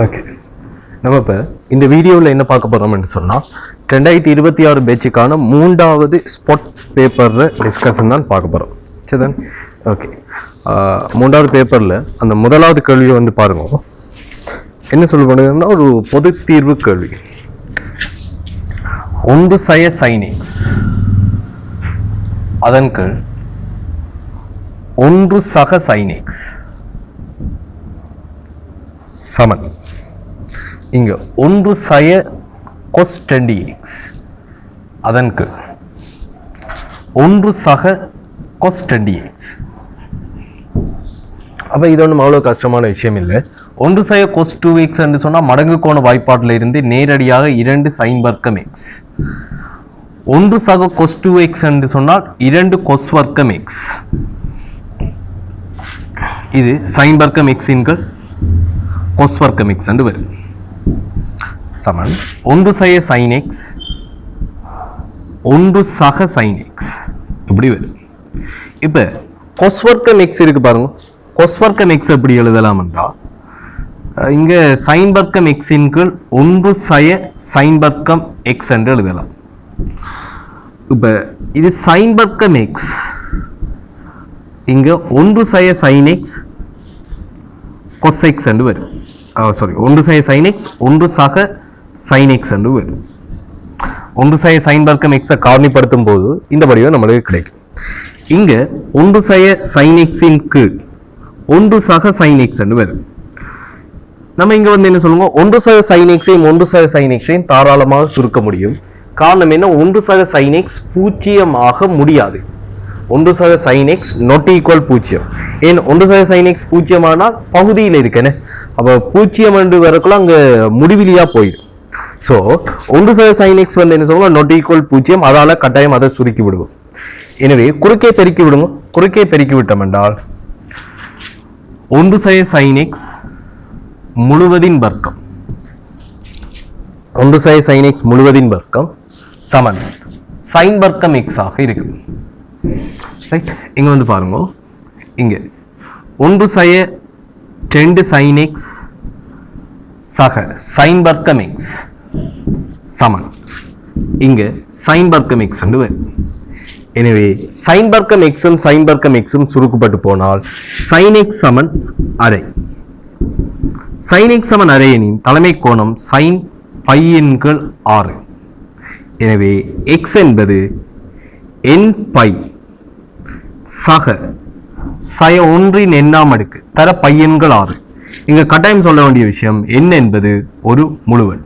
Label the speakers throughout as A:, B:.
A: Okay, நம்ம இப்போ இந்த வீடியோவில் என்ன பார்க்க போகிறோம்னு சொன்னால் 2026 பேட்சுக்கான 3வது ஸ்பாட் பேப்பரில் டிஸ்கஷன் தான் பார்க்க போகிறோம். சரிதான்? ஓகே, 3வது பேப்பரில் அந்த முதலாவது கேள்வியை வந்து பாருங்க. என்ன சொல்ல போனதுன்னா ஒரு பொது தீர்வு கேள்வி. ஒன்று சய சைனிக்ஸ் அதன் கீழ் ஒன்று சக சைனிக்ஸ் சமன். இங்க ஒன்று சய cos 20x அதன் கீழ் ஒன்று சக cos 20x. அப்ப இது ஒன்றும் அவ்வளோ கஷ்டமான விஷயம் இல்லை. ஒன்று சய cos 2x என்று சொன்னால் மடங்கு கோண வாய்ப்பாட்டில் இருந்து நேரடியாக 2 sin வர்க்கம் x. ஒன்று சக cos 2x என்று சொன்னால் 2 cos வர்க்கம் x. இது sin வர்க்கம் x இன்கள் cos வர்க்கம் x என்று வரும். சமன் ஒன்று சய sin x ஒன்று சக sin x இப்படி வரும். இப்போ cos வர்க்கம் x இருக்கு பாருங்க. cos வர்க்கம் x எப்படி எழுதலாம் என்றால் இங்க sin வர்க்கம் x இன் கீழ் ஒன்று சய sin வர்க்கம் x என்று எழுதலாம். இப்போ இது sin வர்க்கம் x, இங்க ஒன்று சய sin x cos x என்று வரும். ஒன்று சய sin x ஒன்று சக sin x என்று வரும். ஒன்று சய sin வர்க்கம் x காரணிப்படுத்தும் போது இந்த வடிவம் நம்மளுக்கு கிடைக்கும். இங்க ஒன்று சய sin x இன் கீழ் ஒன்று சக sin x என்று வரும். நம்ம இங்க வந்து என்ன சொல்லுவோம், ஒன்று சக sin x ஐயும் ஒன்று சக sin x ஐயும் தாராளமாக சுருக்க முடியும். காரணம் என்ன, ஒன்று சக sin x பூஜ்ஜியமாக முடியாது. ஒன்று சக sin x not equal பூஜ்ஜியம். ஏன் ஒன்று சக sin x பூஜ்ஜியமானால் பகுதியில் இருக்கேன்னு, அப்போ பூஜ்ஜியம் என்று வரக்குள்ள அங்கே முடிவிலியா போயிடும். ஸோ ஒன்று சக sin x வந்து என்ன சொல்லுவோம், not equal பூஜ்ஜியம். அதால கட்டாயம் அதை சுருக்கி விடுவோம். எனவே குறுக்கே பெருக்கி விடுங்க. குறுக்கே பெருக்கி விட்டோம் என்றால் ஒன்று சக sin x முழுவதின் வர்க்கம், ஒன்று சக sin x முழுவதின் வர்க்கம் சமன் sin வர்க்கம் x ஆக இருக்கும். ரைட், இங்க வந்து பாருங்க, இங்க ஒன்று சய 2 sin x சக sin வர்க்கம் x சமன் இங்க sin வர்க்கம் x என்று வரும். எனவே sin வர்க்கம் x உம் sin வர்க்கம் x உம் சுருக்கப்பட்டு போனால் sin x சமன் அரை. sin x சமன் அரை எனின் தலைமை கோணம் sin π இன் கீழ் 6. எனவே x என்பது n π சக சய ஒன்றின் எண்ணாம் அடுக்கு தர பையன்கள் 6. இங்க கட்டாயம் சொல்ல வேண்டிய விஷயம் n என்பது ஒரு முழுவன்.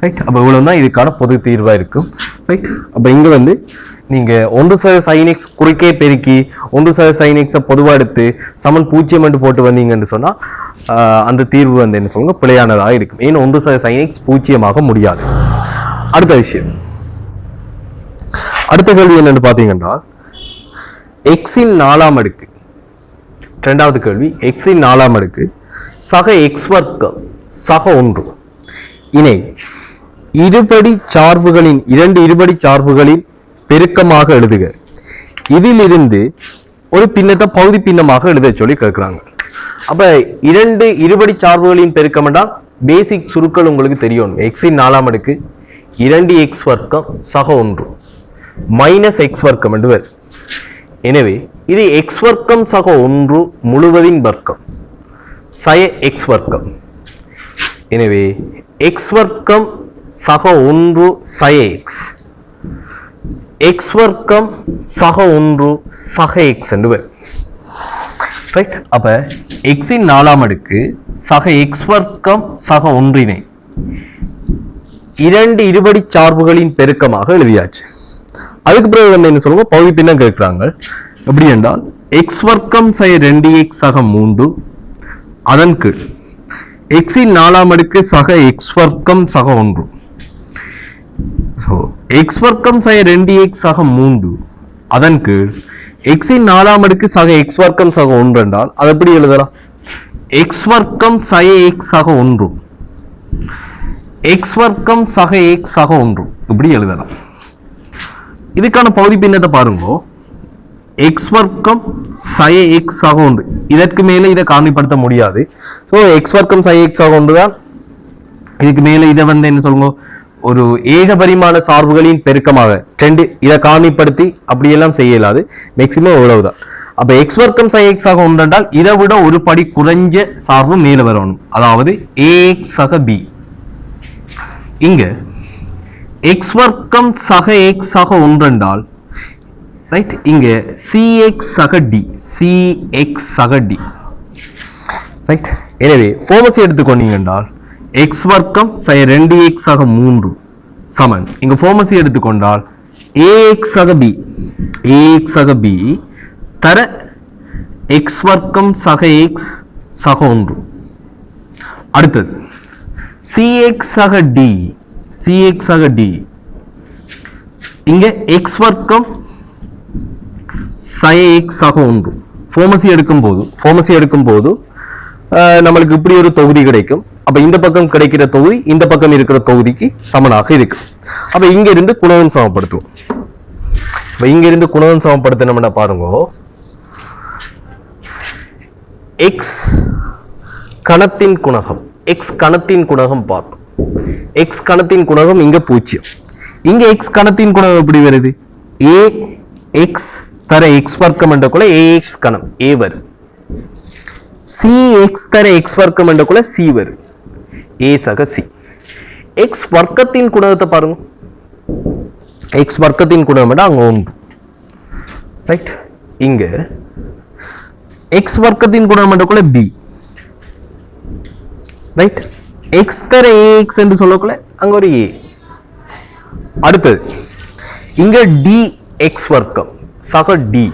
A: ரைட், அப்ப இவ்வளவுதான் இதுக்கான பொது தீர்வா இருக்கும். ரைட், அப்ப இங்க வந்து நீங்க ஒன்று சக sin x குறுக்கே பெருக்கி ஒன்று சக sin x பொதுவா எடுத்து சமன் 0 என்று போட்டு வந்தீங்கன்னு சொன்னா அந்த தீர்வு வந்து என்ன சொல்லுங்க, பிழையானதாக இருக்கும். ஏன் ஒன்று சக sin x பூஜ்ஜியமாக முடியாது. அடுத்த விஷயம், அடுத்த கேள்வி என்னன்னு பாத்தீங்கன்னா x இன் 4ஆம் அடுக்கு. இரண்டாவது கேள்வி, x இன் 4ஆம் அடுக்கு சக x வர்க்கம் சக 1 இணை இருபடி சார்புகளின் இரண்டு இருபடி சார்புகளின் பெருக்கமாக எழுதுக. இதிலிருந்து ஒரு பின்னத்தை பகுதி பின்னமாக எழுத சொல்லி கேட்கிறாங்க. அப்ப இரண்டு இருபடி சார்புகளின் பெருக்கம் என்றால் பேசிக் சுருக்கள் உங்களுக்கு தெரியும். x இன் 4ஆம் அடுக்கு 2x வர்க்கம் சக 1 மைனஸ் x வர்க்கம் என்று வரும். எனவே இது x வர்க்கம் சக 1 முழுவதின் வர்க்கம் சய x வர்க்கம். எனவே x வர்க்கம் சக 1 சய x, x வர்க்கம் சக 1 சக x என்று வரும். ரைட், அப்ப x இன் 4ஆம் அடுக்கு சக x வர்க்கம் சக 1 இரண்டு இருபடி சார்புகளின் பெருக்கமாக எழுதியாச்சு. அதுக்கு பிறகு வந்து என்ன சொல்லுவோம், பகுதி பின்னம் கேட்கிறாங்க. எப்படி என்றால் x வர்க்கம் சய 2x சக 3 அதன் கீழ் x இன் 4ஆம் அடுக்கு சக x வர்க்கம் சக 1. ஸோ x வர்க்கம் சய 2x சக 3 அதன் கீழ் x இன் 4ஆம் அடுக்கு சக x வர்க்கம் சக 1 என்றால் அதை எப்படி எழுதலாம், x வர்க்கம் சய x சக 1 x வர்க்கம் சக x சக 1 இப்படி எழுதலாம். இதுக்கான பகுதி பின்னத்தை பாருங்க. எக்ஸ் வர்க்கம் சய எக்ஸ் ஆக உண்டு. இதற்கு மேலே இதை காரணிப்படுத்த முடியாது. ஸோ எக்ஸ் வர்க்கம் சய எக்ஸ் ஆக உண்டு தான். இதுக்கு மேலே இதை வந்து என்ன சொல்லுங்க, ஒரு ஏக பரிமாண சார்புகளின் பெருக்கமாக ரெண்டு இதை காரணிப்படுத்தி அப்படியெல்லாம் செய்ய இயலாது. மேக்சிமம் எவ்வளவுதான். அப்ப எக்ஸ் வர்க்கம் சை எக்ஸ் ஆக உண்டால் இதை விட ஒரு படி குறைஞ்ச சார்பு மேல வரணும். அதாவது ஏஎக்ஸ் சக பி. இங்க எக்ஸ் வர்க்கம் சக எக்ஸ் ஆக ஒன்றென்றால் ரைட், இங்க சிஎக்ஸ் சக டி, சிஎக்ஸ் சக டி ரைட். எனவே ஃபார்மசி எடுத்துக்கொண்டீங்க என்றால் எக்ஸ் வர்க்கம் சய 2x ஆக 3 சமன். இங்க ஃபார்மசி எடுத்துக்கொண்டால் ax ஆக b, ax ஆக b தர எக்ஸ் வர்க்கம் சக x சக 1. அடுத்தது cx ஆக d, cx ஆக d இங்க எக்ஸ் வர்க்கம் சய x ஆக 1. ஃபார்மசி எடுக்கும்போது நம்மளுக்கு இப்படி ஒரு தொகுதி கிடைக்கும். அப்ப இந்த பக்கம் கிடைக்கிற தொகுதி இந்த பக்கம் இருக்கிற தொகுதிக்கு சமனாக இருக்கு. அப்ப இங்க இருந்து குணகம் சமப்படுத்துவோம். இங்க இருந்து குணகம் சமப்படுத்தணும்னா பாருங்க, எக்ஸ் கணத்தின் குணகம், எக்ஸ் கணத்தின் குணகம் பார்த்தோம். எக்ஸ் கணத்தின் குணகம் இங்க 0. இங்க எக்ஸ் கணத்தின் குணகம் எப்படி வருது? ஏ எக்ஸ் தர எக்ஸ் வர்க்கம் என்ற கூட ஏஎக்ஸ் கணம் ஏ வரும். சி எக்ஸ் தர எக்ஸ் வர்க்கம் என்ற கூட சி வரும். ஏ சக சி. எக்ஸ் வர்க்கத்தின் குணகத்தை பாருங்க. எக்ஸ் வர்க்கத்தின் குணகம் அங்க 1 ரைட். இங்க எக்ஸ் வர்க்கத்தின் குணகம் என்ற கூட பி ரைட். எக்ஸ் தர ஏஎக்ஸ் என்று சொல்லக்குள்ள அங்க ஒரு ஏ. அடுத்தது இங்க டி எக்ஸ் வர்க்கம் சக டி.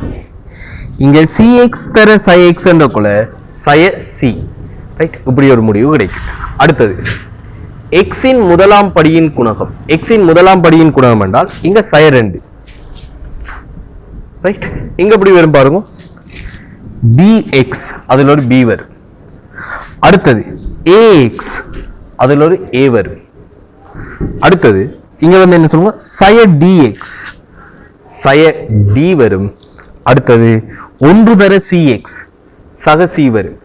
A: இங்க சி எக்ஸ் தர சை எக்ஸ் என்ற கூட சய சி ரைட். இப்படி ஒரு முடிவு கிடைக்கும். அடுத்தது எக்ஸின் முதலாம் படியின் குணகம், எக்ஸின் முதலாம் படியின் குணகம் என்றால் இங்க சய 2 ரைட். இங்க எப்படி வரும் பாருங்க, bx அதுல ஒரு b வரும். அடுத்தது ax அதுல ஒரு a வரும். அடுத்தது இங்க வந்து என்ன சொல்லுங்க, சய dx சய d வரும். அடுத்தது 1 தர cx சக c வரும்.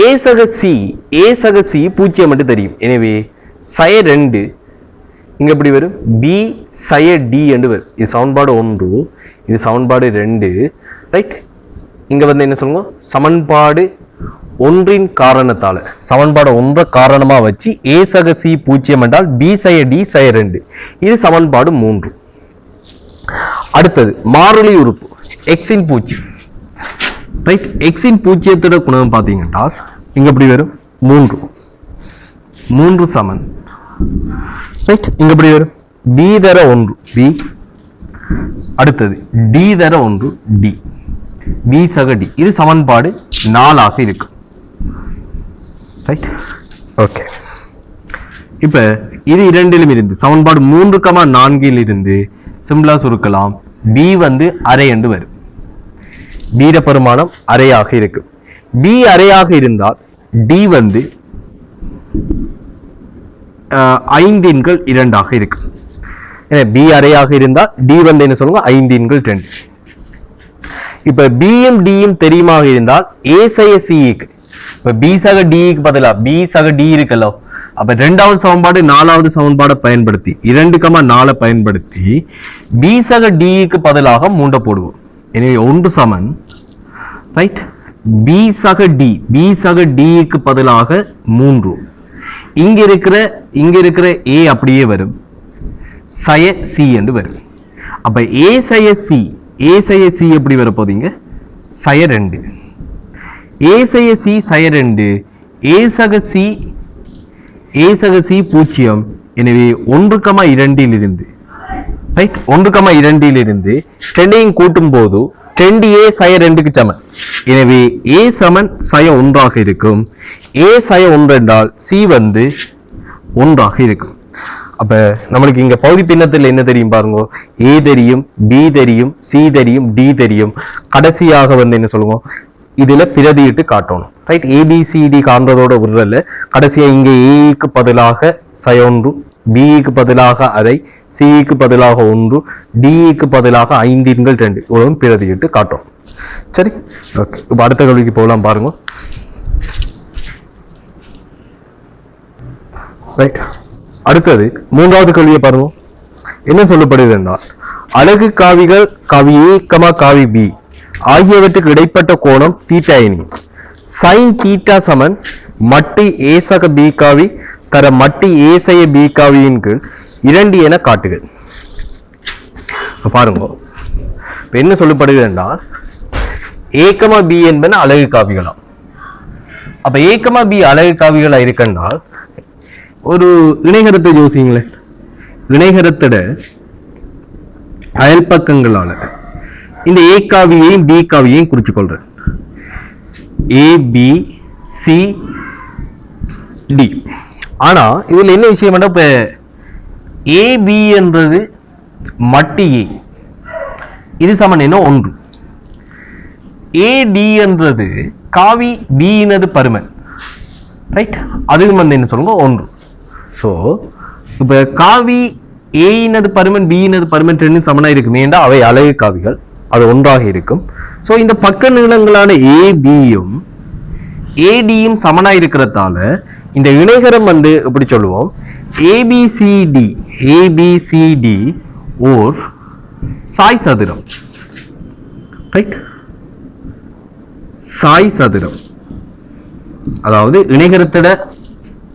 A: a சக c 0 மட்டும் தெரியும். எனவே சய 2 இங்க எப்படி வரும், b சய d என்று வரும். இது சமன்பாடு 1, இது சமன்பாடு 2 ரைட். இங்க வந்து என்ன சொல்லுங்க, சமன்பாடு 1 காரணத்தால, சமன்பாடு 1 காரணமா வச்சு a சக c 0 என்றால் b சய d சய 2. இது சமன்பாடு 3. அடுத்தது மாறிலி உறுப்பு எக்ஸின் 0 ரைட். எக்ஸின் 0 குணகம் பார்த்தீங்கன்னா இங்க எப்படி வரும், 3 சமன் ரைட். இங்க எப்படி வரும், b தர 1 b. அடுத்தது d தர 1 d, b சக d. இது சமன்பாடு 4 ஆக இருக்கு ரைட். ஓகே, இப்ப இது இரண்டிலும் இருந்து சமன்பாடு 3,4 இருந்து சிம்பிளா சுருக்கலாம். b வந்து அரை என்று வரும். b பெருமானம் அரையாக இருக்கு. b அரையாக இருந்தால் d வந்து 5/2 ஆக இருக்கு. b அரையாக இருந்தால் d வந்து என்ன சொல்லுங்க, 5/2. இப்ப b யும் d யும் தெரியுமாக இருந்தால் a சக c க்கு, இப்ப b சக d க்கு பதிலா b சக d இருக்குல்ல, அப்ப இரண்டாவது சமன்பாடு 4வது சமன்பாடை பயன்படுத்தி 2,4 பயன்படுத்தி b சக d க்கு பதிலாக 3 போடுவோம். எனவே 1 சமன் ரைட், b சக d க்கு பதிலாக 3. இங்க இருக்கிற a அப்படியே வரும், சய c என்று வரும். அப்ப a சய c எப்படி வர போதீங்க, சய 2. a சய c சய 2, a சக c 0. எனவே 1,2 இருந்து ரைட், 1,2 இருந்து 2 கூட்டும் போது 2a சய 2க்கு சமன். எனவே a சமன் சய 1 ஆக இருக்கும். a சய 1 என்றால் c வந்து 1 ஆக இருக்கும். அப்ப நம்மளுக்கு இங்க பகுதி பின்னத்தில் என்ன தெரியும் பாருங்க, a தெரியும், b தெரியும், c தெரியும், d தெரியும். கடைசியாக வந்து என்ன சொல்லுவோம், இதுல பிரதியிட்டு காட்டணும் ரைட். abcd காண்றதோட விடுறல, கடைசியா இங்க a க்கு பதிலாக சய 1, b க்கு பதிலாக அரை, c க்கு பதிலாக 1, d க்கு பதிலாக 5/2 இவ்வளவு பிரதியிட்டு காட்டும். சரி, ஓகே. இப்போ அடுத்த கேள்விக்கு போகலாம் பாருங்க. ரைட், அடுத்தது மூன்றாவது கேள்வியை பாருங்க. என்ன சொல்லப்படுது என்றால், அலகு காவிகள் காவி ஏ காவி பி ஆகியவற்றுக்கு இடைப்பட்ட கோணம் தீட்டா எனில் சைன் தீட்டா சமன் மட்டு ஏ சக பி காவி தர மட்டு ஏ செய்ய பி காவியின் கீழ் 2 என காட்டுக. பாருங்க, என்ன சொல்லப்படுகிறது என்றால், ஏ பி என்பன அலகு காவிகளாம். அப்ப ஏ பி அலகு காவிகளா இருக்கின்றால் ஒரு இணைகரத்தை யோசிங்களேன். இணைகரத்திட அயல் பக்கங்களால இந்த ஏ காவியையும் பி காவியையும் குறிச்சு கொள்றேன். ஏ பி சி டி. ஆனா இதுல என்ன விஷயம், இப்ப ஏ பி என்றது மட்டு ஏ, இது சமன் என்ன 1. ஏடி என்றது காவி பி இனது பருமன், ரைட்? அதுக்கு வந்து என்ன சொல்லுங்க 1. ஸோ இப்ப காவி ஏ இனது பருமன் பி இனது பருமன் 2 சமனா இருக்கும். ஏண்டா அவை அலகு காவிகள், அது ஒன்றாக இருக்கும். ஸோ இந்த பக்க நீளங்களான ஏபியும் ஏடியும் சமனா இருக்கிறதால இந்த இணைகரம் வந்து எப்படி சொல்லுவோம், ஏபிசிடி ஏபிசிடி ஓர் சாய் சதுரம், ரைட்? சாய் சதுரம், அதாவது இணைகரத்திட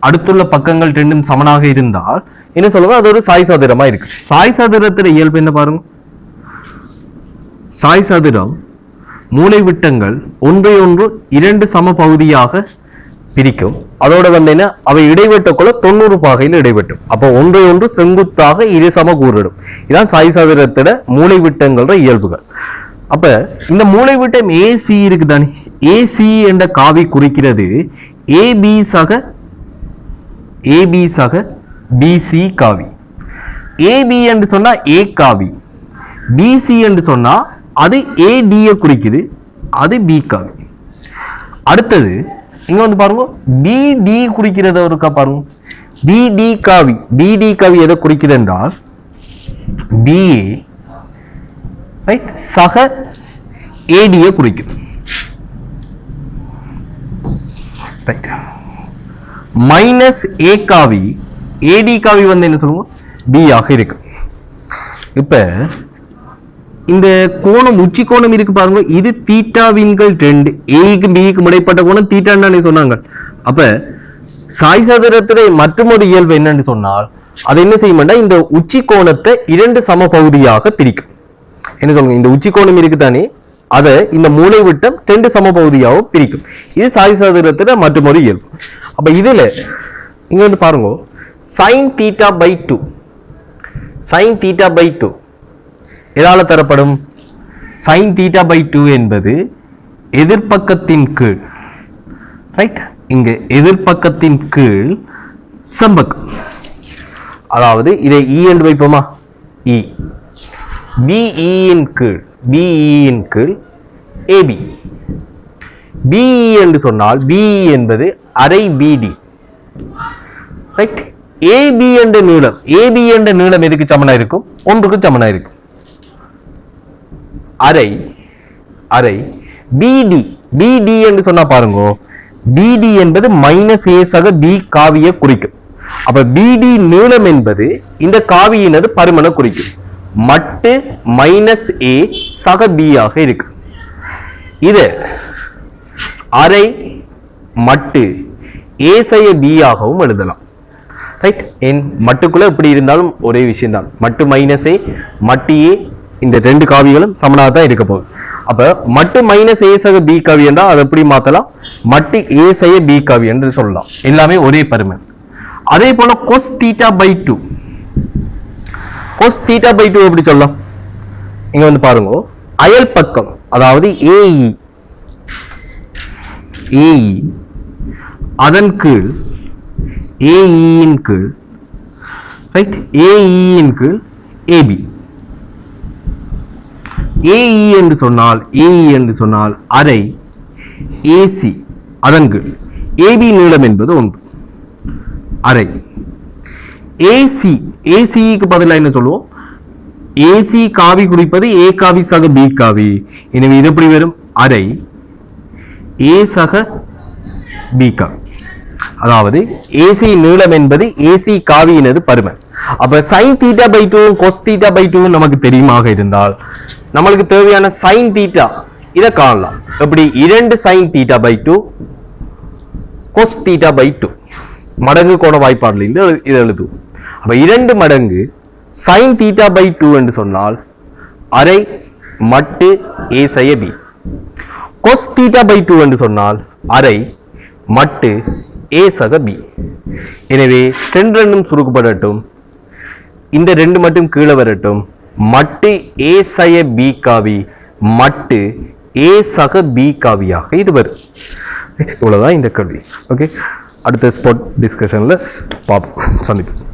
A: அடுத்துள்ள பக்கங்கள் 2 சமனாக இருந்தால் என்ன சொல்லுவோம், அது ஒரு சாய் சதுரமா இருக்கு. சாய் சதுரத்திட இயல்பு என்ன பாருங்க. சாய் சதுரம் மூலை விட்டங்கள் ஒன்றை ஒன்று 2 சம பகுதியாக பிரிக்கும். அதோட வந்து என்ன, அவை இடைவெட்டக்குள்ள 90 பாகையில் இடைவெட்டும். அப்போ ஒன்றை ஒன்று செங்குத்தாக 2 சம கூறிடும். இதான் சாய் சதுரத்திட மூலை விட்டங்கள இயல்புகள். அப்ப இந்த மூலை விட்டம் ஏசி இருக்குதானே, ஏசி என்ற காவி குறிக்கிறது ஏபி சக பிசி காவி. ஏபி என்று சொன்னா ஏ காவி, பிசி என்று சொன்னா அது ஏடிய குறிக்குது, அது பி காவி. அடுத்தது இங்க வந்து பாருங்க, பிடி குறிக்கிறத இருக்கா பாருங்க. பிடி காவி, பிடி காவி எதை குறிக்குது என்றால் பிஏ, ரைட், சக ஏடிய குறிக்குது, ரைட். மைனஸ் ஏ காவி, ஏடி காவி வந்து என்ன சொல்லுவோம், பி ஆக இருக்கு. இப்ப இந்த கோணம் உச்சி கோணம் இருக்கு பாருங்க, இது தீட்டாவின்கள் 2, ஏக்கு பிக்கு இடைப்பட்ட கோணம் தீட்டான்னு சொன்னாங்க. அப்ப சாய் சதுரத்திலே மற்றொரு இயல்பு என்னன்னு சொன்னால், அது என்ன செய்யும்னா இந்த உச்சி கோணத்தை 2 சம பகுதியாக பிரிக்கும். என்ன சொல்லுங்க, இந்த உச்சி கோணம் இருக்குதானே, அதை இந்த மூலை விட்டம் 2 சம பகுதியாக பிரிக்கும். இது சாய் சதுரத்தில மற்றொரு இயல்பு. அப்ப இதுல இங்க வந்து பாருங்க, sin θ/2, sin θ/2 எதால தரப்படும், sin θ/2 என்பது எதிர்பக்கத்தின் கீழ், ரைட்? இங்க எதிர்பக்கத்தின் கீழ் செம்பக்கம், அதாவது இதை E என்று வைப்போமா, E, BE இன் கீழ், BE இன் கீழ் AB. BE என்று சொன்னால் BE என்பது அரை BD, ரைட்? AB என்ற நீளம், AB என்ற நீளம் எதுக்கு சமனா இருக்கும், 1க்கு சமனா இருக்கும். அரை அரை BD, BD என்று சொன்னா பாருங்க, BD என்பது மைனஸ் ஏ சக பி காவியை குறிக்கும். அப்ப BD நீளம் என்பது இந்த காவியினது பருமனை குறிக்கும். மட்டு மைனஸ் ஏ சக பி ஆக இருக்கு. இது அரை மட்டு ஏ செய்ய பி ஆகவும் எழுதலாம், ரைட்? என் மட்டுக்குள்ள எப்படி இருந்தாலும் ஒரே விஷயம் தான், மட்டு மைனஸ் ஏ மட்டு ஏ, இந்த 2 காவிகளும் சமனாக தான் இருக்க போகுது. அப்ப மட்டு மைனஸ் ஏ சக பி காவி என்றால் அதை எப்படி மாத்தலாம், மட்டு ஏ செய்ய பி காவி என்று சொல்லலாம். எல்லாமே ஒரே பருமன். அதே போல cos θ/2, cos θ/2 எப்படி சொல்லலாம், இங்க வந்து பாருங்க, அயல் பக்கம், அதாவது ஏஇ, ஏஇ அதன் கீழ் ஏஇ இன் கீழ், ரைட்? ஏஇ இன் கீழ் ஏபி. ஏஇ என்று சொன்னால், ஏஇ என்று சொன்னால் அரை ஏசி அதன் கீழ் ஏபி நீளம் என்பது 1, அரை ஏசி, ஏசிக்கு பதிலாக என்ன சொல்லுவோம், ஏசி காவி குறிப்பது ஏ காவி சக பி காவி. எனவே இது எப்படி வரும்? அரை ஏ சக பி காவி. அதாவது ஏசி நீளம் என்பது ஏசி காவியினது பருமன். அப்ப sin θ by 2 cos θ by 2 நமக்கு தெரியுமாக இருந்தால் நம்மளுக்கு தேவையான sin θ இதை காணலாம். எப்படி? 2 sin θ by 2 cos θ by 2 மடங்கு கோண வாய்ப்பாடுல இருந்து இதை எழுதுவோம். அப்ப 2 மடங்கு sin θ by 2 என்று சொன்னால் அரை மட்டு a சய b. cos θ by 2 என்று சொன்னால் அரை மட்டு a சக b. எனவே ரெண்டும் சுருக்கப்படட்டும், இந்த 2 மட்டும் கீழே வரட்டும். மட்டு a சய b காவி மட்டு a சக b காவியாக இது வரும். இவ்வளவுதான் இந்த கேள்வி. ஓகே, அடுத்த ஸ்பாட் டிஸ்கஷன்ல பார்ப்போம், சந்திப்போம்.